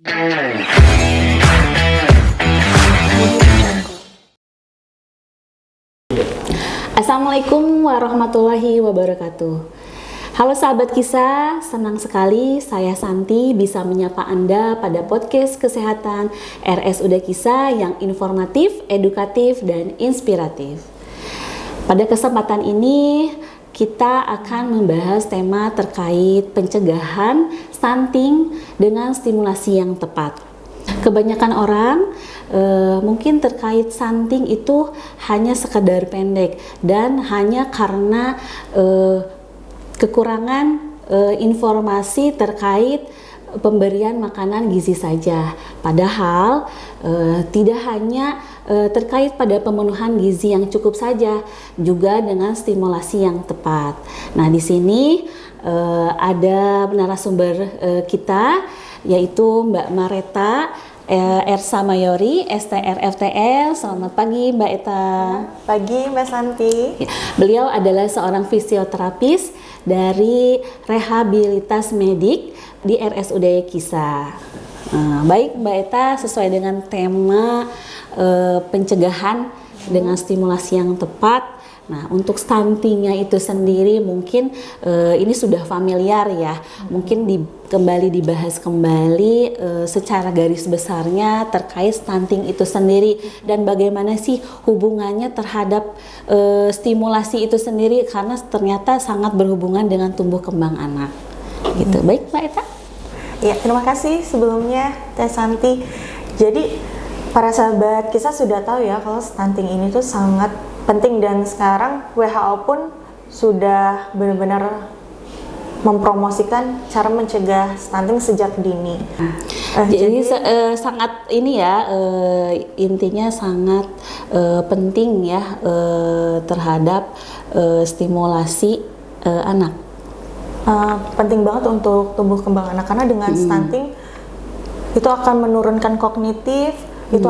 Assalamualaikum warahmatullahi wabarakatuh. Halo sahabat kisah, senang sekali saya Santi bisa menyapa Anda pada podcast kesehatan RSUD Kisah yang informatif, edukatif, dan inspiratif. Pada kesempatan ini kita akan membahas tema terkait pencegahan stunting dengan stimulasi yang tepat. Kebanyakan orang mungkin terkait stunting itu hanya sekedar pendek dan hanya karena kekurangan informasi terkait pemberian makanan gizi saja. Padahal tidak hanya terkait pada pemenuhan gizi yang cukup saja, juga dengan stimulasi yang tepat. Nah, di sini ada narasumber kita, yaitu Mbak Mareta Ersa Mayori, STRFTL. Selamat pagi Mbak Eta. Pagi Mbak Santi. Beliau adalah seorang fisioterapis dari Rehabilitas Medik di RSUD Kisah. Baik Mbak Eta, sesuai dengan tema pencegahan dengan stimulasi yang tepat. Nah, untuk stuntingnya itu sendiri mungkin ini sudah familiar ya. Mungkin kembali dibahas kembali secara garis besarnya terkait stunting itu sendiri dan bagaimana sih hubungannya terhadap stimulasi itu sendiri, karena ternyata sangat berhubungan dengan tumbuh kembang anak. Gitu. Baik, Mbak Eta. Ya, terima kasih sebelumnya Teh Santi. Jadi para sahabat kisah sudah tahu ya kalau stunting ini tuh sangat penting, dan sekarang WHO pun sudah benar-benar mempromosikan cara mencegah stunting sejak dini. Jadi sangat ini ya, intinya sangat penting ya terhadap stimulasi anak. Penting banget untuk tumbuh kembang anak, karena dengan stunting itu akan menurunkan kognitif, itu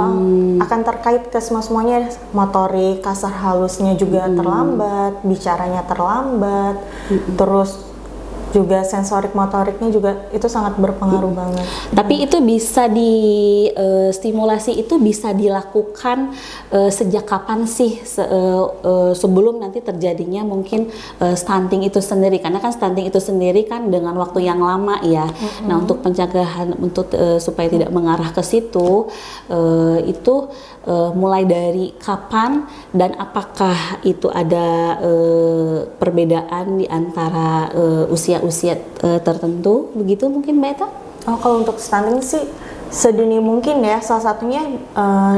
akan terkait ke semuanya, motorik, kasar halusnya juga terlambat, bicaranya terlambat, terus juga sensorik motoriknya juga itu sangat berpengaruh banget. Tapi itu bisa stimulasi itu bisa dilakukan sejak kapan sih sebelum nanti terjadinya mungkin stunting itu sendiri, karena kan stunting itu sendiri kan dengan waktu yang lama ya. Nah, untuk pencegahan untuk supaya tidak mengarah ke situ itu mulai dari kapan dan apakah itu ada perbedaan di antara usia tertentu begitu mungkin Mbak Eta? Oh, kalau untuk stunting sih sedini mungkin ya, salah satunya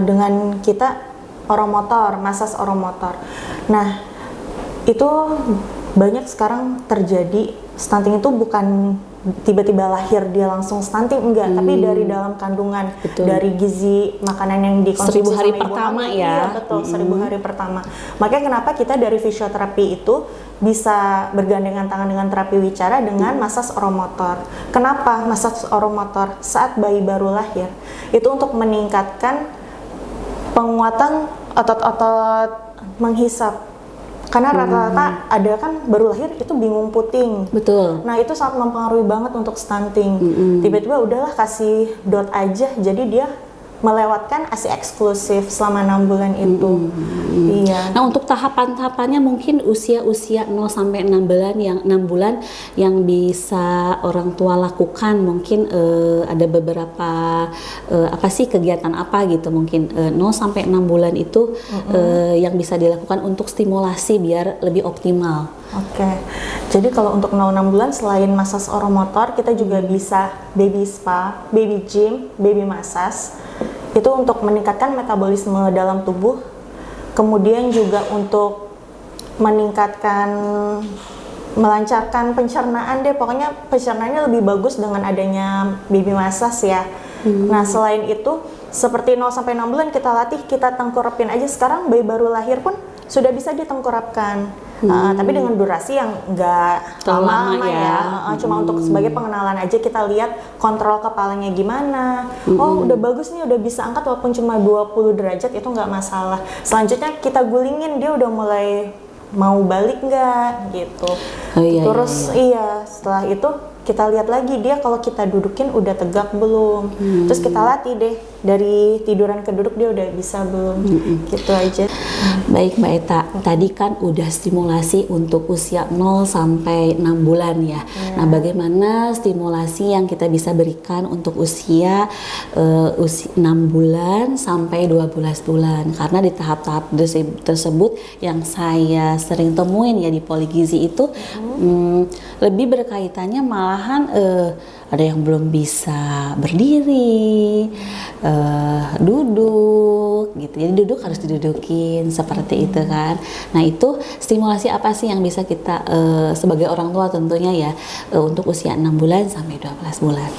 dengan kita oromotor, masas oromotor. Nah, itu banyak sekarang terjadi stunting itu bukan tiba-tiba lahir dia langsung stunting, enggak, tapi dari dalam kandungan. Betul. Dari gizi makanan yang dikonsumsi 1000 hari sama pertama ibu hamil. ya. Iya betul, 1000 hari pertama. Makanya kenapa kita dari fisioterapi itu bisa bergandengan tangan dengan terapi wicara dengan masas oromotor. Kenapa masas oromotor saat bayi baru lahir? Itu untuk meningkatkan penguatan otot-otot menghisap. Karena rata-rata ada kan baru lahir itu bingung puting. Betul. Nah, itu sangat mempengaruhi banget untuk stunting. Tiba-tiba udahlah kasih dot aja, jadi dia melewatkan ASI eksklusif selama 6 bulan itu. Iya. Nah, untuk tahapan-tahapannya mungkin usia-usia 0 sampai 6 bulan yang bisa orang tua lakukan, mungkin ada beberapa apa sih kegiatan apa gitu mungkin 0 sampai 6 bulan itu yang bisa dilakukan untuk stimulasi biar lebih optimal. Oke. Jadi kalau untuk 0-6 bulan selain masas oromotor, kita juga bisa baby spa, baby gym, baby massage. Itu untuk meningkatkan metabolisme dalam tubuh. Kemudian juga untuk meningkatkan, melancarkan pencernaan deh. Pokoknya pencernaannya lebih bagus dengan adanya baby massage ya. Nah, selain itu seperti 0 sampai 6 bulan kita latih, kita tengkurapin aja. Sekarang bayi baru lahir pun sudah bisa ditengkurapkan. Tapi dengan durasi yang enggak lama ya. Cuma untuk sebagai pengenalan aja, kita lihat kontrol kepalanya gimana. Oh, udah bagus nih, udah bisa angkat walaupun cuma 20 derajat, itu nggak masalah. Selanjutnya kita gulingin, dia udah mulai mau balik nggak gitu. Terus iya, setelah itu kita lihat lagi dia kalau kita dudukin udah tegak belum. Terus kita latih deh dari tiduran ke duduk dia udah bisa belum. Gitu aja. Baik Mbak Eta, tadi kan udah stimulasi untuk usia 0 sampai 6 bulan ya. Nah, bagaimana stimulasi yang kita bisa berikan untuk usia 6 bulan sampai 12 bulan? Karena di tahap-tahap tersebut yang saya sering temuin ya di Poligizi itu lebih berkaitannya malahan ada yang belum bisa berdiri, duduk gitu. Jadi duduk harus didudukin seperti itu kan. Nah, itu stimulasi apa sih yang bisa kita sebagai orang tua tentunya ya untuk usia 6 bulan sampai 12 bulan.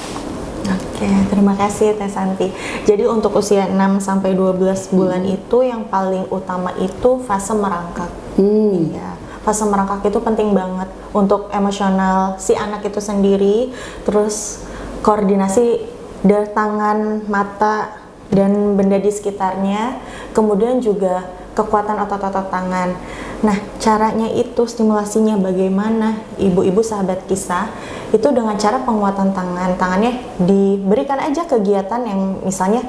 Oke, terima kasih Teh Santi. Jadi untuk usia 6 sampai 12 bulan itu yang paling utama itu fase merangkak. Iya. Fase merangkak itu penting banget untuk emosional si anak itu sendiri, terus koordinasi dari tangan, mata, dan benda di sekitarnya, kemudian juga kekuatan otot-otot tangan. Nah, caranya itu stimulasinya bagaimana? Ibu-ibu sahabat kisah itu dengan cara penguatan tangan. Tangannya diberikan aja kegiatan yang misalnya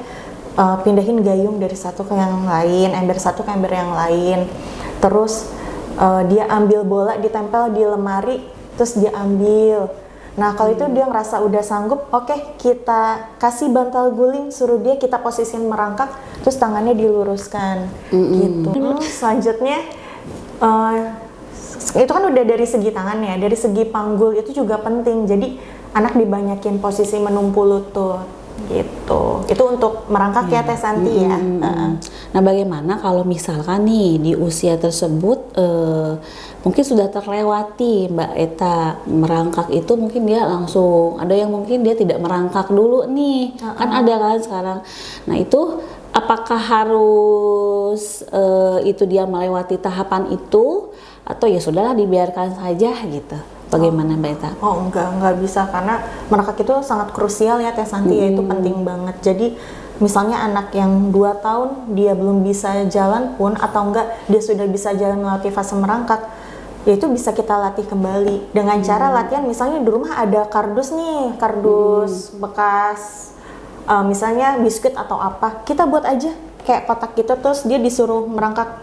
pindahin gayung dari satu ke yang lain, ember satu ke ember yang lain. Terus dia ambil bola ditempel di lemari, terus dia ambil. Nah, kalau itu dia ngerasa udah sanggup, oke, kita kasih bantal guling, suruh dia kita posisiin merangkak, terus tangannya diluruskan, gitu. Selanjutnya, itu kan udah dari segi tangan ya, dari segi panggul itu juga penting. Jadi anak dibanyakin posisi menumpu lutut, gitu. Itu untuk merangkak ya Teh Santi ya. Nah, bagaimana kalau misalkan nih di usia tersebut mungkin sudah terlewati Mbak Eta merangkak itu, mungkin dia langsung, ada yang mungkin dia tidak merangkak dulu nih, kan ada kan sekarang. Nah, itu apakah harus itu dia melewati tahapan itu atau ya sudahlah dibiarkan saja gitu? Bagaimana Mbak Eta? Oh enggak bisa, karena merangkak itu sangat krusial ya Teh Santi, itu penting banget. Jadi misalnya anak yang 2 tahun dia belum bisa jalan pun, atau enggak dia sudah bisa jalan melalui fase merangkak, ya itu bisa kita latih kembali dengan cara latihan. Misalnya di rumah ada kardus nih, kardus bekas misalnya biskuit atau apa, kita buat aja kayak kotak gitu, terus dia disuruh merangkak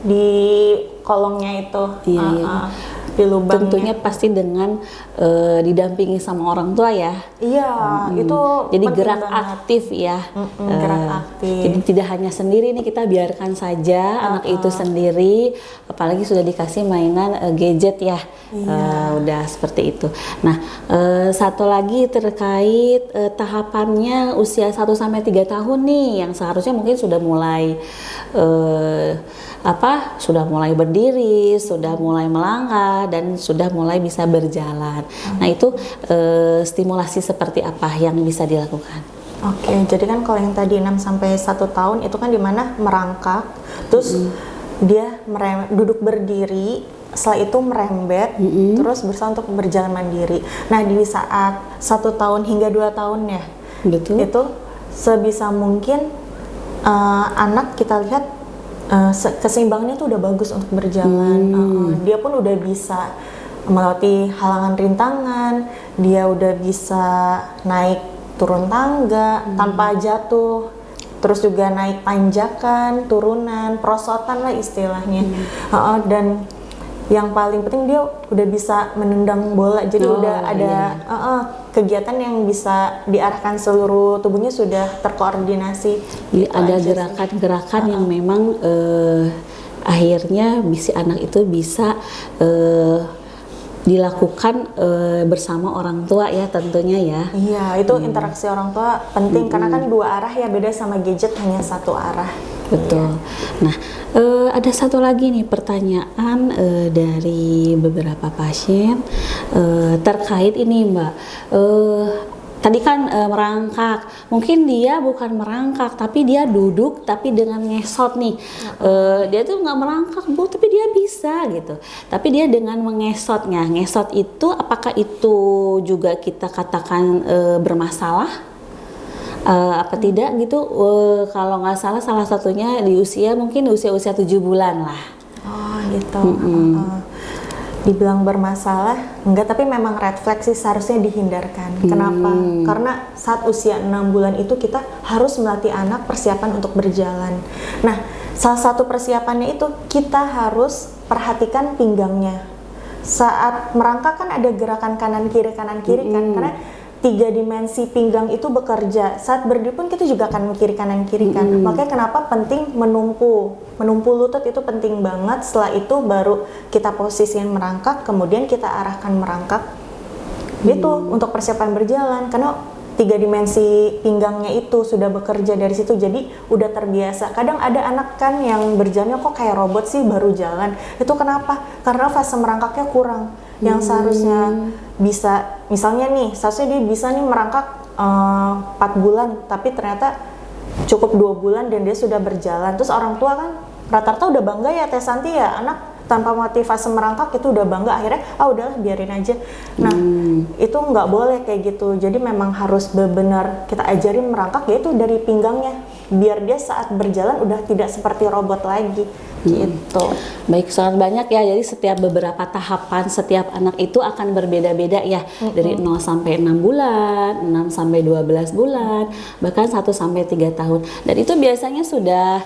di kolongnya itu. Di lubangnya. Tentunya pasti dengan didampingi sama orang tua ya. Iya, itu jadi gerak banget. Aktif ya. Gerak aktif. Jadi tidak hanya sendiri nih, kita biarkan saja anak itu sendiri, apalagi sudah dikasih mainan gadget ya. Udah seperti itu. Nah, satu lagi terkait tahapannya usia 1 sampai 3 tahun nih, yang seharusnya mungkin sudah mulai sudah mulai berdiri, sudah mulai melangkah, dan sudah mulai bisa berjalan. Nah, itu stimulasi seperti apa yang bisa dilakukan? Oke, jadi kan kalau yang tadi 6 sampai 1 tahun itu kan dimana merangkak, terus dia duduk berdiri, setelah itu merembet, terus berusaha untuk berjalan mandiri. Nah, di saat 1 tahun hingga 2 tahun ya, itu sebisa mungkin anak kita lihat keseimbangannya itu udah bagus untuk berjalan. Dia pun udah bisa melewati halangan rintangan, dia udah bisa naik turun tangga tanpa jatuh, terus juga naik tanjakan, turunan, perosotan lah istilahnya. Dan yang paling penting dia udah bisa menendang bola, jadi udah ada kegiatan yang bisa diarahkan seluruh tubuhnya, sudah terkoordinasi. Jadi ada gerakan-gerakan yang memang akhirnya si anak itu bisa dilakukan bersama orang tua ya tentunya ya. Iya, itu interaksi orang tua penting karena kan 2 arah ya, beda sama gadget hanya 1 arah. Betul. Nah, ada satu lagi nih pertanyaan dari beberapa pasien terkait ini Mbak. Tadi kan merangkak, mungkin dia bukan merangkak tapi dia duduk tapi dengan ngesot nih. Dia tuh nggak merangkak Bu, tapi dia bisa gitu. Tapi dia dengan mengesotnya, ngesot itu apakah itu juga kita katakan bermasalah? Apa tidak gitu, kalau nggak salah satunya di usia mungkin usia 7 bulan lah. Oh gitu. Dibilang bermasalah, enggak, tapi memang red flag sih, seharusnya dihindarkan. Kenapa? Karena saat usia 6 bulan itu kita harus melatih anak persiapan untuk berjalan. Nah, salah satu persiapannya itu kita harus perhatikan pinggangnya. Saat merangkak kan ada gerakan kanan kiri kan, karena 3 dimensi pinggang itu bekerja. Saat berdiri pun kita juga akan kiri kanan kan. Makanya kenapa penting menumpu lutut itu penting banget. Setelah itu baru kita posisikan merangkak, kemudian kita arahkan merangkak. Gitu untuk persiapan berjalan, karena 3 dimensi pinggangnya itu sudah bekerja dari situ, jadi udah terbiasa. Kadang ada anak kan yang berjalannya kok kayak robot sih baru jalan. Itu kenapa? Karena fase merangkaknya kurang. Yang seharusnya bisa, misalnya nih, seharusnya dia bisa nih merangkak 4 bulan, tapi ternyata cukup 2 bulan dan dia sudah berjalan. Terus orang tua kan rata-rata udah bangga ya, Teh Santi ya, anak tanpa motivasi merangkak itu udah bangga, akhirnya udahlah biarin aja. Nah, itu nggak boleh kayak gitu. Jadi memang harus benar-benar kita ajarin merangkak, yaitu dari pinggangnya, biar dia saat berjalan udah tidak seperti robot lagi. Gitu. Baik, sangat banyak ya. Jadi setiap beberapa tahapan setiap anak itu akan berbeda-beda ya. Dari 0 sampai 6 bulan, 6 sampai 12 bulan, bahkan 1 sampai 3 tahun. Dan itu biasanya sudah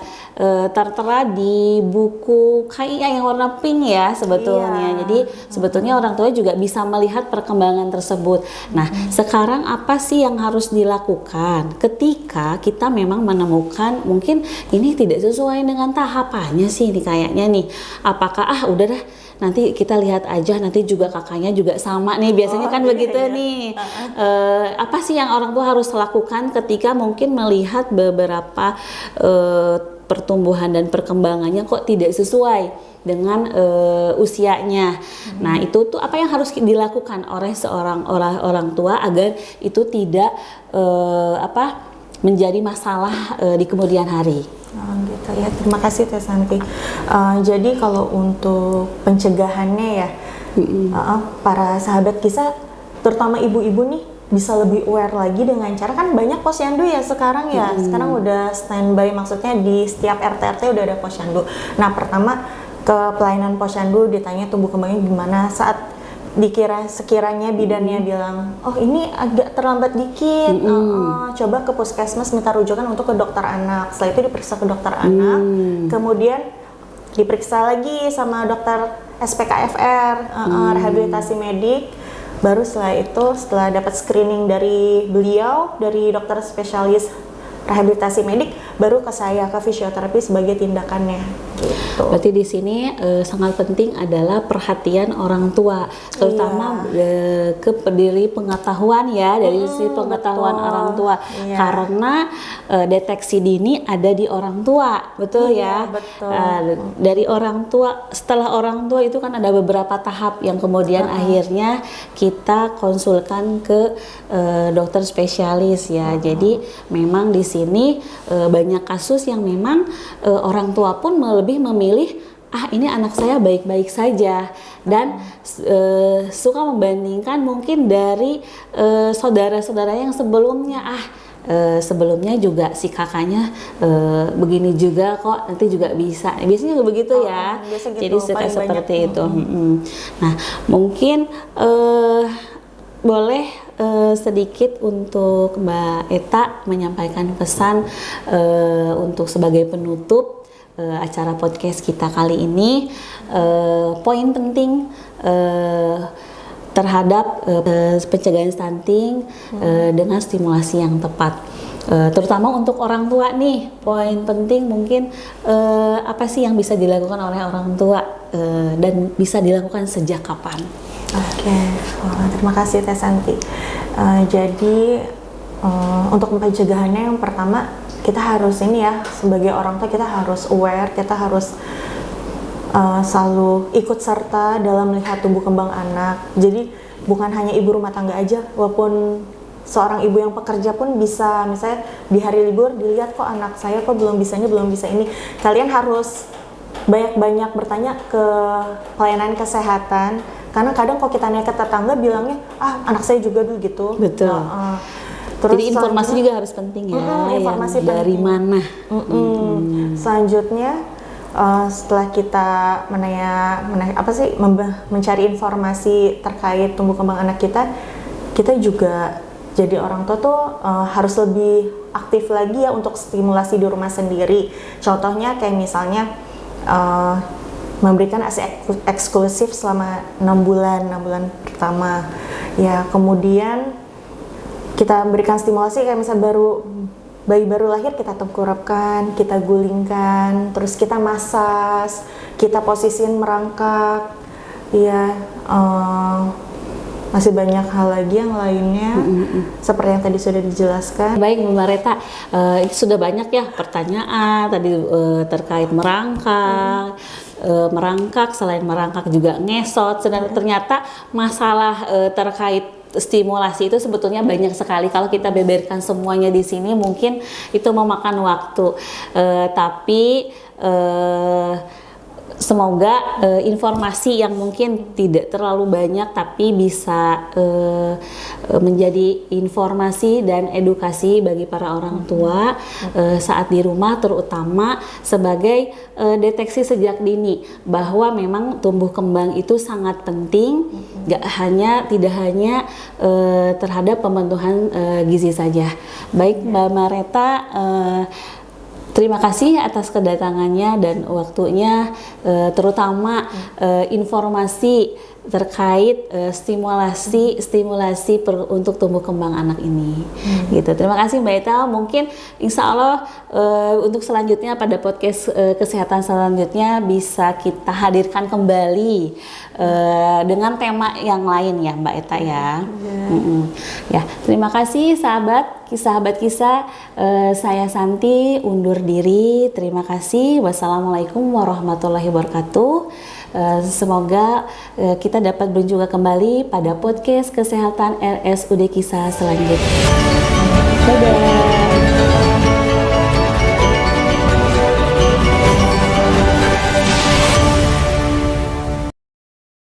tertera di buku KIA yang warna pink ya sebetulnya. Iya. Jadi sebetulnya orang tua juga bisa melihat perkembangan tersebut. Nah, sekarang apa sih yang harus dilakukan ketika kita memang menemukan mungkin ini tidak sesuai dengan tahapannya sih ini kayaknya nih. Apakah udah dah nanti kita lihat aja, nanti juga kakaknya juga sama nih, biasanya kan begitu nih. Apa sih yang orang tua harus lakukan ketika mungkin melihat beberapa pertumbuhan dan perkembangannya kok tidak sesuai dengan usianya. Nah, itu tuh apa yang harus dilakukan oleh seorang orang tua agar itu tidak menjadi masalah di kemudian hari. Gitu ya, terima kasih Teh Santi. Jadi kalau untuk pencegahannya ya, para sahabat kisah, terutama ibu-ibu nih, bisa lebih aware lagi dengan cara, kan banyak posyandu ya sekarang ya. Sekarang udah standby, maksudnya di setiap RT-RT udah ada posyandu. Nah, pertama ke pelayanan posyandu ditanya tumbuh kembangnya gimana. Saat sekiranya bidannya bilang, oh ini agak terlambat dikit, coba ke puskesmas minta rujukan untuk ke dokter anak. Setelah itu diperiksa ke dokter anak, kemudian diperiksa lagi sama dokter SPKFR, rehabilitasi medik. Baru setelah dapat screening dari beliau, dari dokter spesialis rehabilitasi medik, baru ke saya, ke fisioterapi sebagai tindakannya. Gitu. Berarti di sini sangat penting adalah perhatian orang tua, terutama ke pendiri pengetahuan ya, dari sisi pengetahuan orang tua. Karena deteksi dini ada di orang tua, betul ya. Betul. Dari orang tua, setelah orang tua itu kan ada beberapa tahap yang kemudian akhirnya kita konsulkan ke dokter spesialis ya. Jadi memang di sini banyak kasus yang memang orang tua pun lebih memilih ini anak saya baik-baik saja, dan suka membandingkan mungkin dari saudara-saudara yang sebelumnya, sebelumnya juga si kakaknya begini juga kok, nanti juga bisa. Biasanya juga begitu ya. Gitu, jadi suka seperti itu. Nah, mungkin boleh sedikit untuk Mbak Eta menyampaikan pesan untuk sebagai penutup acara podcast kita kali ini, poin penting terhadap pencegahan stunting dengan stimulasi yang tepat, terutama untuk orang tua nih. Poin penting mungkin apa sih yang bisa dilakukan oleh orang tua dan bisa dilakukan sejak kapan? Oke, terima kasih Teh Santi. Jadi untuk pencegahannya yang pertama, kita harus ini ya, sebagai orang tua kita harus aware, kita harus selalu ikut serta dalam melihat tumbuh kembang anak. Jadi bukan hanya ibu rumah tangga aja, walaupun seorang ibu yang pekerja pun bisa, misalnya di hari libur dilihat kok anak saya kok belum bisa ini. Kalian harus banyak-banyak bertanya ke pelayanan kesehatan, karena kadang kalau kita nanya ke tetangga bilangnya anak saya juga dulu gitu. Betul. Terus jadi informasi juga harus penting ya, informasi yang dari penting. mana. Selanjutnya setelah kita mencari informasi terkait tumbuh kembang anak kita juga jadi orang tua tuh harus lebih aktif lagi ya untuk stimulasi di rumah sendiri. Contohnya kayak misalnya memberikan ASI eksklusif selama 6 bulan pertama. Ya, kemudian kita berikan stimulasi kayak misalnya bayi baru lahir kita tengkurapkan, kita gulingkan, terus kita masas, kita posisiin merangkak. Ya, masih banyak hal lagi yang lainnya seperti yang tadi sudah dijelaskan. Baik Mbak Reta, ini sudah banyak ya pertanyaan tadi terkait merangkak, selain merangkak juga ngesot, ternyata masalah terkait stimulasi itu sebetulnya banyak sekali. Kalau kita beberkan semuanya di sini mungkin itu memakan waktu, tapi semoga informasi yang mungkin tidak terlalu banyak tapi bisa menjadi informasi dan edukasi bagi para orang tua saat di rumah, terutama sebagai deteksi sejak dini bahwa memang tumbuh kembang itu sangat penting, tidak hanya terhadap pemenuhan gizi saja. Baik Mbak Mareta, terima kasih atas kedatangannya dan waktunya, terutama informasi terkait stimulasi untuk tumbuh kembang anak ini. Gitu. Terima kasih Mbak Eta. Mungkin insya Allah untuk selanjutnya pada podcast kesehatan selanjutnya bisa kita hadirkan kembali dengan tema yang lain ya Mbak Eta ya. Ya, terima kasih sahabat kisah. Saya Santi undur diri. Terima kasih. Wassalamualaikum warahmatullahi wabarakatuh. Semoga kita dapat berjumpa kembali pada podcast kesehatan RSUD Kisah selanjutnya. Dadah.